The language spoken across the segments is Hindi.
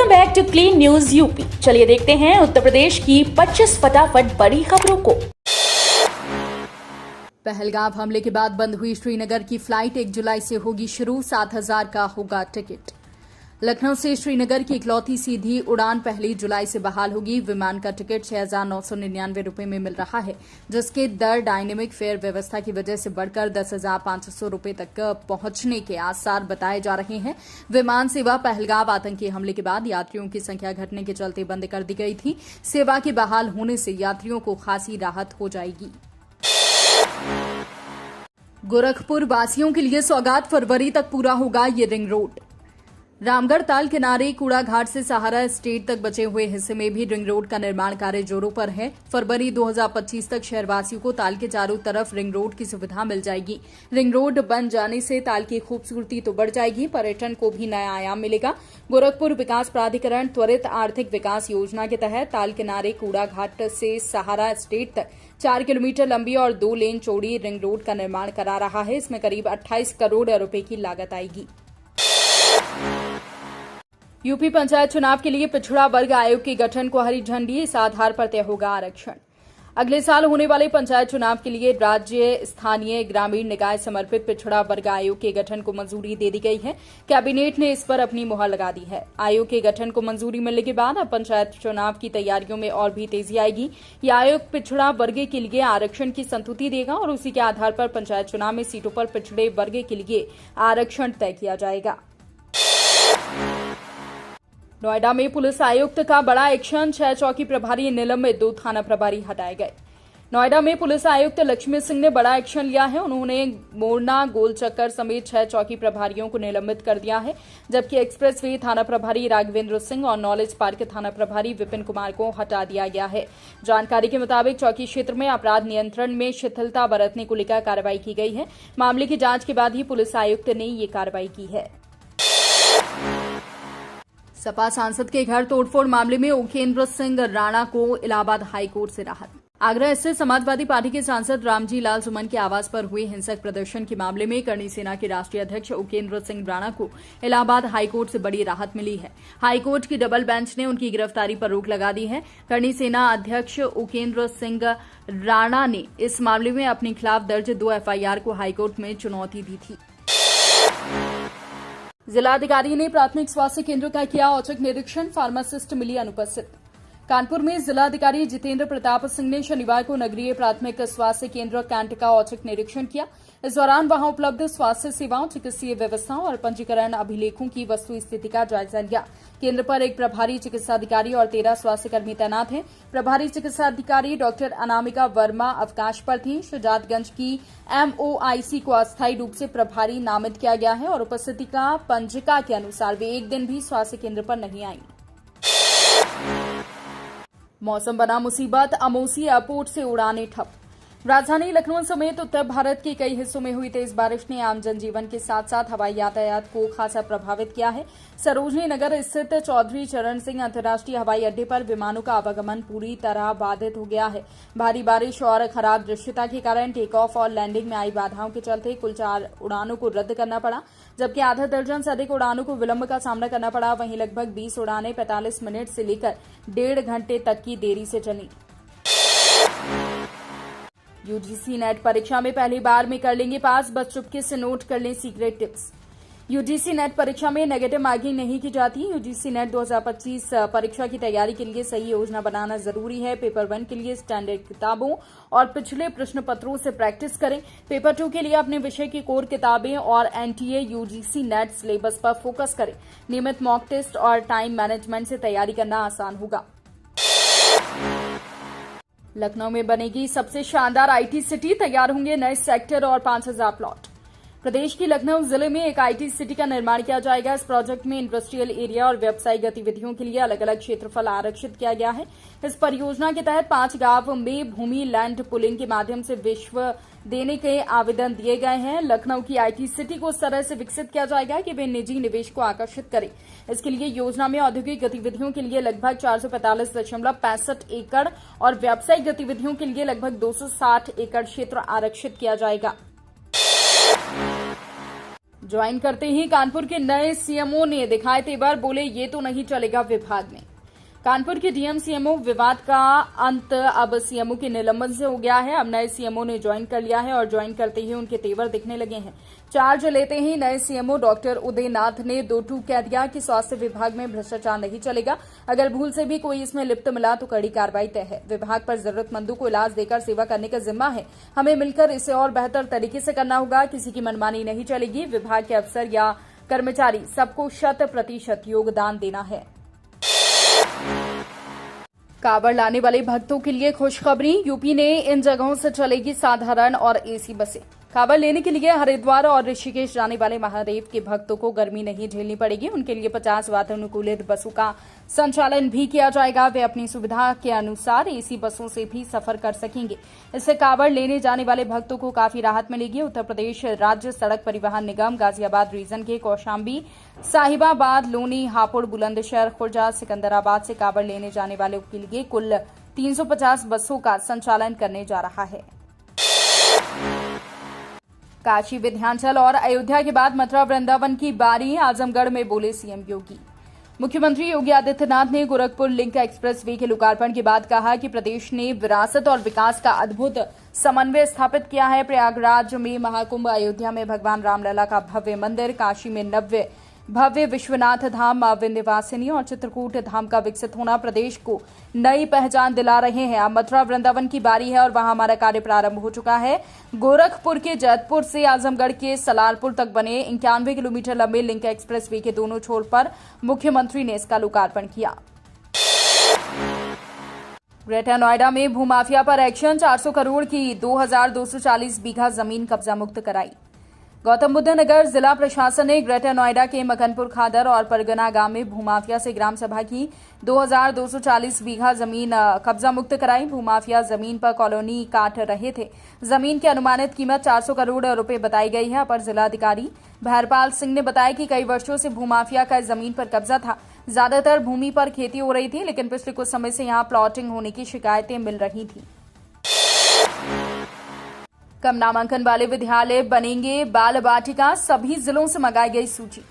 Welcome back to clean news UP. चलिए देखते हैं उत्तर प्रदेश की 25 फटाफट बड़ी खबरों को। पहलगाम हमले के बाद बंद हुई श्रीनगर की फ्लाइट 1 जुलाई से होगी शुरू। 7,000 का होगा टिकट। लखनऊ से श्रीनगर की इकलौती सीधी उड़ान 1 जुलाई से बहाल होगी। विमान का टिकट 6,999 रुपए में मिल रहा है, जिसके दर डायनेमिक फेयर व्यवस्था की वजह से बढ़कर 10,500 रुपए तक पहुंचने के आसार बताए जा रहे हैं। विमान सेवा पहलगाम आतंकी हमले के बाद यात्रियों की संख्या घटने के चलते बंद कर दी गई थी। सेवा के बहाल होने से यात्रियों को खासी राहत हो जाएगी। गोरखपुर वासियों के लिए सौगात, फरवरी तक पूरा होगा ये रिंग रोड। रामगढ़ ताल किनारे कूड़ा घाट से सहारा स्टेट तक बचे हुए हिस्से में भी रिंग रोड का निर्माण कार्य जोरों पर है। फरवरी 2025 तक शहरवासियों को ताल के चारों तरफ रिंग रोड की सुविधा मिल जाएगी। रिंग रोड बन जाने से ताल की खूबसूरती तो बढ़ जाएगी, पर्यटन को भी नया आयाम मिलेगा। गोरखपुर विकास प्राधिकरण त्वरित आर्थिक विकास योजना के तहत ताल किनारे कूड़ा घाट से सहारा स्टेट तक 4 किलोमीटर लंबी और 2 लेन चौड़ी रिंग रोड का निर्माण करा रहा है। इसमें करीब 28 करोड़ रुपए की लागत आएगी। यूपी पंचायत चुनाव के लिए पिछड़ा वर्ग आयोग के गठन को हरी झंडी। इस आधार पर तय होगा आरक्षण। अगले साल होने वाले पंचायत चुनाव के लिए राज्य स्थानीय ग्रामीण निकाय समर्पित पिछड़ा वर्ग आयोग के गठन को मंजूरी दे दी गई है। कैबिनेट ने इस पर अपनी मुहर लगा दी है। आयोग के गठन को मंजूरी मिलने के बाद अब पंचायत चुनाव की तैयारियों में और भी तेजी आएगी। यह आयोग पिछड़ा वर्ग के लिए आरक्षण की संस्तुति देगा और उसी के आधार पर पंचायत चुनाव में सीटों पर पिछड़े वर्ग के लिए आरक्षण तय किया जाएगा। नोएडा में पुलिस आयुक्त का बड़ा एक्शन। 6 चौकी प्रभारी निलंबित, 2 थाना प्रभारी हटाए गए। नोएडा में पुलिस आयुक्त लक्ष्मी सिंह ने बड़ा एक्शन लिया है। उन्होंने मोरना, गोलचक्कर समेत 6 चौकी प्रभारियों को निलंबित कर दिया है, जबकि एक्सप्रेस वे थाना प्रभारी राघवेंद्र सिंह और नॉलेज पार्क थाना प्रभारी विपिन कुमार को हटा दिया गया है। जानकारी के मुताबिक चौकी क्षेत्र में अपराध नियंत्रण में शिथिलता बरतने को लेकर कार्रवाई की गई है। मामले की जांच के बाद ही पुलिस आयुक्त ने ये कार्रवाई की है। सपा सांसद के घर तोड़फोड़ मामले में उकेन्द्र सिंह राणा को इलाहाबाद हाईकोर्ट से राहत। आगरा स्थित समाजवादी पार्टी के सांसद रामजी लाल सुमन के आवास पर हुए हिंसक प्रदर्शन के मामले में करणी सेना के राष्ट्रीय अध्यक्ष उकेन्द्र सिंह राणा को इलाहाबाद हाईकोर्ट से बड़ी राहत मिली है। हाईकोर्ट की डबल बेंच ने उनकी गिरफ्तारी पर रोक लगा दी है। करणी सेना अध्यक्ष उकेन्द्र सिंह राणा ने इस मामले में अपने खिलाफ दर्ज 2 एफआईआर को हाईकोर्ट में चुनौती दी थी। जिलाधिकारी ने प्राथमिक स्वास्थ्य केंद्र का किया औचक निरीक्षण। फार्मासिस्ट मिली अनुपस्थित। कानपुर में जिलाधिकारी जितेंद्र प्रताप सिंह ने शनिवार को नगरीय प्राथमिक स्वास्थ्य केंद्र कैंट का औचक निरीक्षण किया। इस दौरान वहां उपलब्ध स्वास्थ्य सेवाओं, चिकित्सीय व्यवस्थाओं और पंजीकरण अभिलेखों की वस्तु स्थिति का जायजा लिया। केंद्र पर एक प्रभारी चिकित्साधिकारी और 13 स्वास्थ्यकर्मी तैनात हैं। प्रभारी चिकित्साधिकारी डॉक्टर अनामिका वर्मा अवकाश पर थी। शुजातगंज की MOIC को अस्थायी रूप से प्रभारी नामित किया गया है और उपस्थिति का पंजिका के अनुसार वे एक दिन भी स्वास्थ्य केंद्र पर नहीं आई। मौसम बना मुसीबत। अमोसी एयरपोर्ट से उड़ानें ठप। राजधानी लखनऊ समेत उत्तर भारत के कई हिस्सों में हुई तेज बारिश ने आम जनजीवन के साथ साथ हवाई यातायात को खासा प्रभावित किया है। सरोजनी नगर स्थित चौधरी चरण सिंह अंतर्राष्ट्रीय हवाई अड्डे पर विमानों का आवागमन पूरी तरह बाधित हो गया है। भारी बारिश और खराब दृश्यता के कारण टेक ऑफ और लैंडिंग में आई बाधाओं के चलते कुल 4 उड़ानों को रद्द करना पड़ा, जबकि आधा दर्जन से अधिक उड़ानों को विलंब का सामना करना पड़ा। वहीं लगभग 20 उड़ानें 45 मिनट से लेकर 1.5 घंटे तक की देरी से चली। यूजीसी नेट परीक्षा में पहली बार में कर लेंगे पास, बस चुपके से नोट कर लें सीक्रेट टिप्स। यूजीसी नेट परीक्षा में नेगेटिव मार्किंग नहीं की जाती। यूजीसी नेट 2025 परीक्षा की तैयारी के लिए सही योजना बनाना जरूरी है। पेपर 1 के लिए स्टैंडर्ड किताबों और पिछले प्रश्न पत्रों से प्रैक्टिस करें। पेपर 2 के लिए अपने विषय की कोर किताबें और एनटीए यूजीसी नेट सिलेबस पर फोकस करें। नियमित मॉक टेस्ट और टाइम मैनेजमेंट से तैयारी करना आसान होगा। लखनऊ में बनेगी सबसे शानदार आईटी सिटी। तैयार होंगे नए सेक्टर और 5,000 प्लॉट। प्रदेश की लखनऊ जिले में एक आईटी सिटी का निर्माण किया जाएगा। इस प्रोजेक्ट में इंडस्ट्रियल एरिया और व्यावसायिक गतिविधियों के लिए अलग अलग क्षेत्रफल आरक्षित किया गया है। इस परियोजना के तहत 5 गांव में भूमि लैंड पुलिंग के माध्यम से विश्व देने के आवेदन दिए गए हैं। लखनऊ की आईटी सिटी को उस तरह से विकसित किया जाएगा कि वे निजी निवेश को आकर्षित करे। इसके लिए योजना में औद्योगिक गतिविधियों के लिए लगभग 445.65 एकड़ और व्यावसायिक गतिविधियों के लिए लगभग 260 एकड़ क्षेत्र आरक्षित किया जाएगा। ज्वाइन करते ही कानपुर के नए सीएमओ ने दिखाए तेवर, बोले ये तो नहीं चलेगा विभाग में। कानपुर के डीएम सीएमओ विवाद का अंत अब सीएमओ के निलंबन से हो गया है। अब नए सीएमओ ने ज्वाइन कर लिया है और ज्वाइन करते ही उनके तेवर दिखने लगे हैं। चार्ज लेते ही नए सीएमओ डॉक्टर उदयनाथ ने दो टूक कह दिया कि स्वास्थ्य विभाग में भ्रष्टाचार नहीं चलेगा। अगर भूल से भी कोई इसमें लिप्त मिला तो कड़ी कार्रवाई तय है। विभाग पर जरूरतमंदों को इलाज देकर सेवा करने का जिम्मा है। हमें मिलकर इसे और बेहतर तरीके से करना होगा। किसी की मनमानी नहीं चलेगी। विभाग के अफसर या कर्मचारी सबको 100% योगदान देना है। कांवड़ लाने वाले भक्तों के लिए खुशखबरी, यूपी ने इन जगहों से चलेगी साधारण और एसी बसें। कांवड़ लेने के लिए हरिद्वार और ऋषिकेश जाने वाले महादेव के भक्तों को गर्मी नहीं झेलनी पड़ेगी। उनके लिए 50 वातानुकूलित बसों का संचालन भी किया जाएगा। वे अपनी सुविधा के अनुसार एसी बसों से भी सफर कर सकेंगे। इससे कांवड़ लेने जाने वाले भक्तों को काफी राहत मिलेगी। उत्तर प्रदेश राज्य सड़क परिवहन निगम गाजियाबाद रीजन के कौशाम्बी, साहिबाबाद, लोनी, हापुड़, बुलंदशहर, खुर्जा, सिकंदराबाद से कांवड़ लेने जाने वालों के लिए कुल 350 बसों का संचालन करने जा रहा है। काशी, विंध्याचल और अयोध्या के बाद मथुरा वृंदावन की बारी, आजमगढ़ में बोले सीएम योगी। मुख्यमंत्री योगी आदित्यनाथ ने गोरखपुर लिंक एक्सप्रेसवे के लोकार्पण के बाद कहा कि प्रदेश ने विरासत और विकास का अद्भुत समन्वय स्थापित किया है। प्रयागराज में महाकुंभ, अयोध्या में भगवान रामलला का भव्य मंदिर, काशी में भव्य विश्वनाथ धाम, मां विंध्यवासिनी और चित्रकूट धाम का विकसित होना प्रदेश को नई पहचान दिला रहे हैं। अब मथुरा वृंदावन की बारी है और वहां हमारा कार्य प्रारंभ हो चुका है। गोरखपुर के जैतपुर से आजमगढ़ के सलारपुर तक बने 91 किलोमीटर लंबे लिंक एक्सप्रेसवे के दोनों छोर पर मुख्यमंत्री ने इसका लोकार्पण किया। ग्रेटर नोएडा में भूमाफिया पर एक्शन, 400 करोड़ की 2240 बीघा जमीन कब्जा मुक्त कराई। गौतम बुद्ध नगर जिला प्रशासन ने ग्रेटर नोएडा के मकनपुर खादर और परगना गांव में भूमाफिया से ग्राम सभा की 2240 बीघा जमीन कब्जा मुक्त कराई। भूमाफिया जमीन पर कॉलोनी काट रहे थे। जमीन की अनुमानित कीमत 400 करोड़ रुपए बताई गई है। अपर जिलाधिकारी भैरपाल सिंह ने बताया कि कई वर्षों से भूमाफिया का जमीन पर कब्जा था। ज्यादातर भूमि पर खेती हो रही थी, लेकिन पिछले कुछ समय से यहां प्लॉटिंग होने की शिकायतें मिल रही थी। कम नामांकन वाले विद्यालय बनेंगे बाल बाटिका, सभी जिलों से मंगाई गई सूची।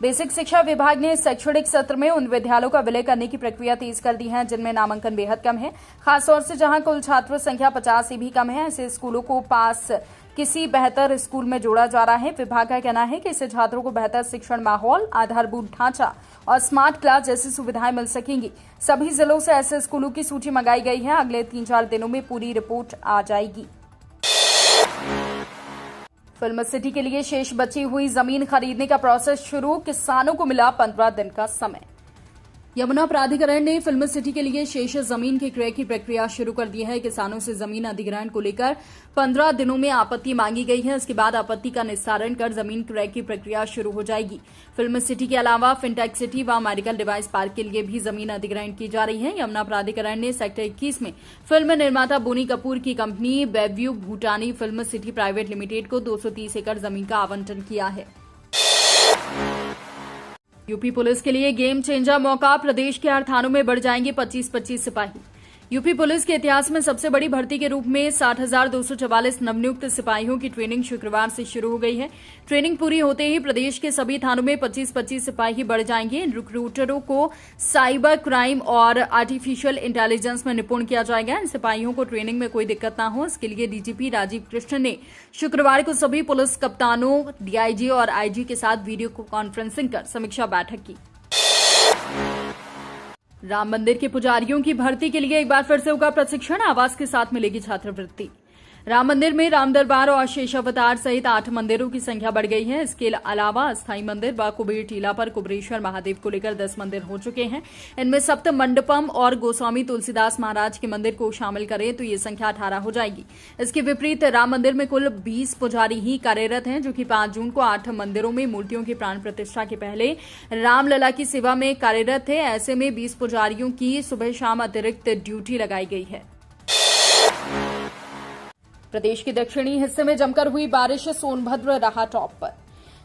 बेसिक शिक्षा विभाग ने शैक्षणिक सत्र में उन विद्यालयों का विलय करने की प्रक्रिया तेज कर दी है जिनमें नामांकन बेहद कम है। खासतौर से जहां कुल छात्र संख्या 50 से भी कम है, ऐसे स्कूलों को पास किसी बेहतर स्कूल में जोड़ा जा रहा है। विभाग का कहना है कि इससे छात्रों को बेहतर शिक्षण माहौल, आधारभूत ढांचा और स्मार्ट क्लास जैसी सुविधाएं मिल सकेंगी। सभी जिलों से ऐसे स्कूलों की सूची मंगाई गई है। अगले 3-4 दिनों में पूरी रिपोर्ट आ जाएगी। फिल्म सिटी के लिए शेष बची हुई जमीन खरीदने का प्रोसेस शुरू, किसानों को मिला 15 दिन का समय। यमुना प्राधिकरण ने फिल्म सिटी के लिए शेष जमीन के क्रय की प्रक्रिया शुरू कर दी है। किसानों से जमीन अधिग्रहण को लेकर 15 दिनों में आपत्ति मांगी गई है। इसके बाद आपत्ति का निस्तारण कर जमीन क्रय की प्रक्रिया शुरू हो जाएगी। फिल्म सिटी के अलावा फिनटेक सिटी व मेडिकल डिवाइस पार्क के लिए भी जमीन अधिग्रहण की जा रही है। यमुना प्राधिकरण ने सेक्टर 21 में फिल्म निर्माता बोनी कपूर की company Bayview Bhutani film city private limited को 230 एकड़ जमीन का आवंटन किया है। यूपी पुलिस के लिए गेम चेंजर मौका, प्रदेश के 8 थानों में बढ़ जाएंगे 25-25 सिपाही। यूपी पुलिस के इतिहास में सबसे बड़ी भर्ती के रूप में 60,244 नवनियुक्त सिपाहियों की ट्रेनिंग शुक्रवार से शुरू हो गई है। ट्रेनिंग पूरी होते ही प्रदेश के सभी थानों में 25-25 सिपाही बढ़ जाएंगे। इन रिक्रूटरों को साइबर क्राइम और आर्टिफिशियल इंटेलिजेंस में निपुण किया जाएगा। इन सिपाहियों को ट्रेनिंग में कोई दिक्कत न हो, इसके लिए डीजीपी राजीव कृष्ण ने शुक्रवार को सभी पुलिस कप्तानों, डीआईजी और आईजी के साथ वीडियो कॉन्फ्रेंसिंग कर समीक्षा बैठक की। राम मंदिर के पुजारियों की भर्ती के लिए एक बार फिर से होगा प्रशिक्षण, आवास के साथ मिलेगी छात्रवृत्ति। राम मंदिर में राम दरबार और शेषावतार सहित 8 मंदिरों की संख्या बढ़ गई है। इसके अलावा अस्थायी मंदिर व कुबेर टीला पर कुबेरेश्वर महादेव को लेकर 10 मंदिर हो चुके हैं। इनमें सप्त मंडपम और गोस्वामी तुलसीदास महाराज के मंदिर को शामिल करें तो ये संख्या 18 हो जाएगी। इसके विपरीत राम मंदिर में कुल 20 पुजारी ही कार्यरत हैं, जो कि 5 जून को 8 मंदिरों में मूर्तियों की प्राण प्रतिष्ठा के पहले रामलला की सेवा में कार्यरत थे। ऐसे में 20 पुजारियों की सुबह शाम अतिरिक्त ड्यूटी लगाई गई है। प्रदेश के दक्षिणी हिस्से में जमकर हुई बारिश, सोनभद्र रहा टॉप पर।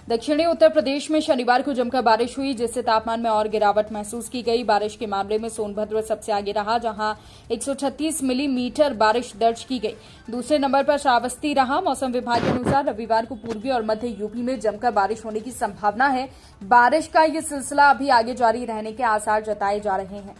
दक्षिणी उत्तर प्रदेश में शनिवार को जमकर बारिश हुई, जिससे तापमान में और गिरावट महसूस की गई। बारिश के मामले में सोनभद्र सबसे आगे रहा, जहां 136 मिलीमीटर बारिश दर्ज की गई। दूसरे नंबर पर श्रावस्ती रहा। मौसम विभाग के अनुसार रविवार को पूर्वी और मध्य यूपी में जमकर बारिश होने की संभावना है। बारिश का ये सिलसिला अभी आगे जारी रहने के आसार जताए जा रहे हैं।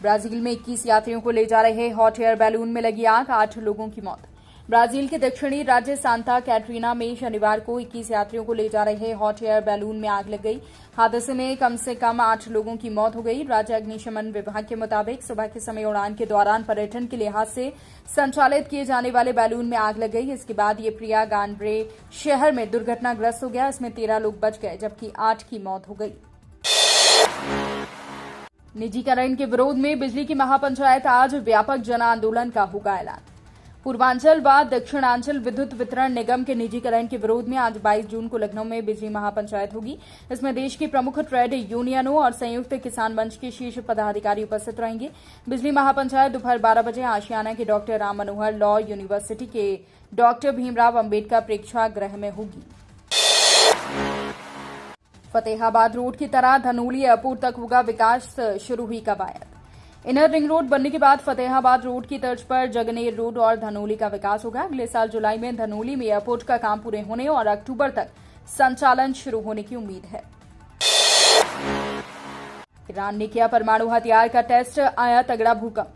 ब्राजील में 21 यात्रियों को ले जा रहे हॉट एयर बैलून में लगी आग, 8 लोगों की मौत। ब्राजील के दक्षिणी राज्य सांता कैटरीना में शनिवार को 21 यात्रियों को ले जा रहे हॉट एयर बैलून में आग लग गई। हादसे में कम से कम 8 लोगों की मौत हो गई। राज्य अग्निशमन विभाग के मुताबिक सुबह के समय उड़ान के दौरान पर्यटन के लिहाज से संचालित किए जाने वाले बैलून में आग लग गई। इसके बाद ये प्रिया गांड्रे शहर में दुर्घटनाग्रस्त हो गया। इसमें 13 लोग बच गए, जबकि 8 की मौत हो गई। निजीकरण के विरोध में बिजली की महापंचायत, आज व्यापक जन आंदोलन का होगा ऐलान। पूर्वांचल व दक्षिणांचल विद्युत वितरण निगम के निजीकरण के विरोध में आज 22 जून को लखनऊ में बिजली महापंचायत होगी। इसमें देश की प्रमुख ट्रेड यूनियनों और संयुक्त किसान मंच के शीर्ष पदाधिकारी उपस्थित रहेंगे। बिजली महापंचायत दोपहर 12 बजे आशियाना के doctor Ram Manohar law university के डॉक्टर भीमराव अंबेडकर प्रेक्षागृह में होगी। फतेहाबाद रोड की तरह धनोली एयरपोर्ट तक होगा विकास, शुरू हुई कवायद। इनर रिंग रोड बनने के बाद फतेहाबाद रोड की तर्ज पर जगनेर रोड और धनोली का विकास होगा। अगले साल जुलाई में धनोली में एयरपोर्ट का काम पूरे होने और अक्टूबर तक संचालन शुरू होने की उम्मीद है। ईरान ने किया परमाणु हथियार का टेस्ट, आया तगड़ा भूकंप।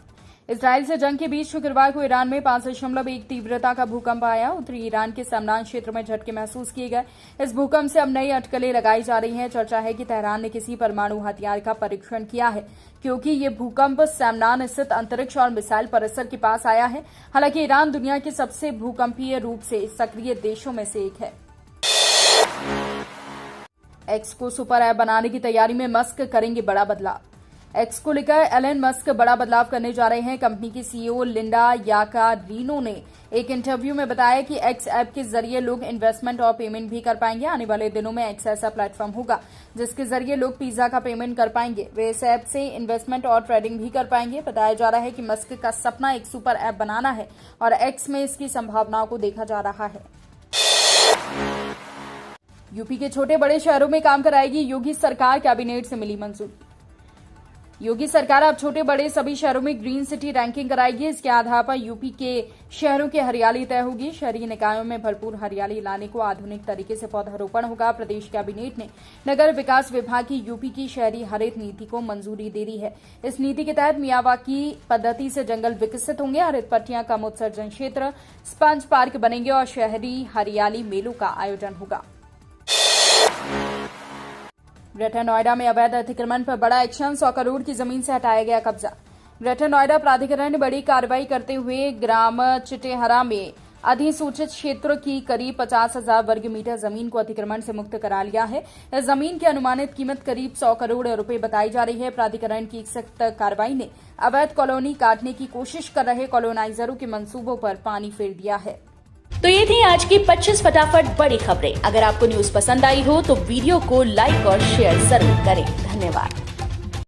इजराइल से जंग के बीच शुक्रवार को ईरान में 5.1 तीव्रता का भूकंप आया। उत्तरी ईरान के समनान क्षेत्र में झटके महसूस किए गए। इस भूकंप से अब नई अटकलें लगाई जा रही हैं। चर्चा है कि तेहरान ने किसी परमाणु हथियार का परीक्षण किया है, क्योंकि ये भूकंप सैमनान स्थित अंतरिक्ष और मिसाइल परिसर के पास आया है। हालांकि ईरान दुनिया के सबसे भूकंपीय रूप से सक्रिय देशों में से एक है। एक्स को सुपर ऐप बनाने की तैयारी में मस्क करेंगे बड़ा बदलाव। एक्स को लेकर एलन मस्क बड़ा बदलाव करने जा रहे हैं। कंपनी की सीईओ लिंडा याकारिनो ने एक इंटरव्यू में बताया कि एक्स ऐप के जरिए लोग इन्वेस्टमेंट और पेमेंट भी कर पाएंगे। आने वाले दिनों में एक्स ऐसा प्लेटफॉर्म होगा जिसके जरिए लोग पिज्जा का पेमेंट कर पाएंगे। वे इस ऐप से इन्वेस्टमेंट और ट्रेडिंग भी कर पाएंगे। बताया जा रहा है कि मस्क का सपना एक सुपर ऐप बनाना है और एक्स में इसकी संभावनाओं को देखा जा रहा है। यूपी के छोटे बड़े शहरों में काम कराएगी योगी सरकार, कैबिनेट से मिली मंजूरी। योगी सरकार अब छोटे बड़े सभी शहरों में ग्रीन सिटी रैंकिंग कराएगी। इसके आधार पर यूपी के शहरों की हरियाली तय होगी। शहरी निकायों में भरपूर हरियाली लाने को आधुनिक तरीके से पौधारोपण होगा। प्रदेश कैबिनेट ने नगर विकास विभाग की यूपी की शहरी हरित नीति को मंजूरी दे दी है। इस नीति के तहत मियावाकी पद्धति से जंगल विकसित होंगे, हरित पट्टियां, कम उत्सर्जन क्षेत्र, स्पंज पार्क बनेंगे और शहरी हरियाली मेलों का आयोजन होगा। ग्रेटर नोएडा में अवैध अतिक्रमण पर बड़ा एक्शन, 100 करोड़ की जमीन से हटाया गया कब्जा। ग्रेटर नोएडा प्राधिकरण ने बड़ी कार्रवाई करते हुए ग्राम चिटेहरा में अधिसूचित क्षेत्र की करीब 50,000 वर्ग मीटर जमीन को अतिक्रमण से मुक्त करा लिया है। इस जमीन की अनुमानित कीमत करीब 100 करोड़ रुपए बताई जा रही है। प्राधिकरण की सख्त कार्रवाई ने अवैध कॉलोनी काटने की कोशिश कर रहे कॉलोनाइजरों के मंसूबों पर पानी फेर दिया है। तो ये थी आज की 25 फटाफट बड़ी खबरें। अगर आपको न्यूज पसंद आई हो तो वीडियो को लाइक और शेयर जरूर करें। धन्यवाद।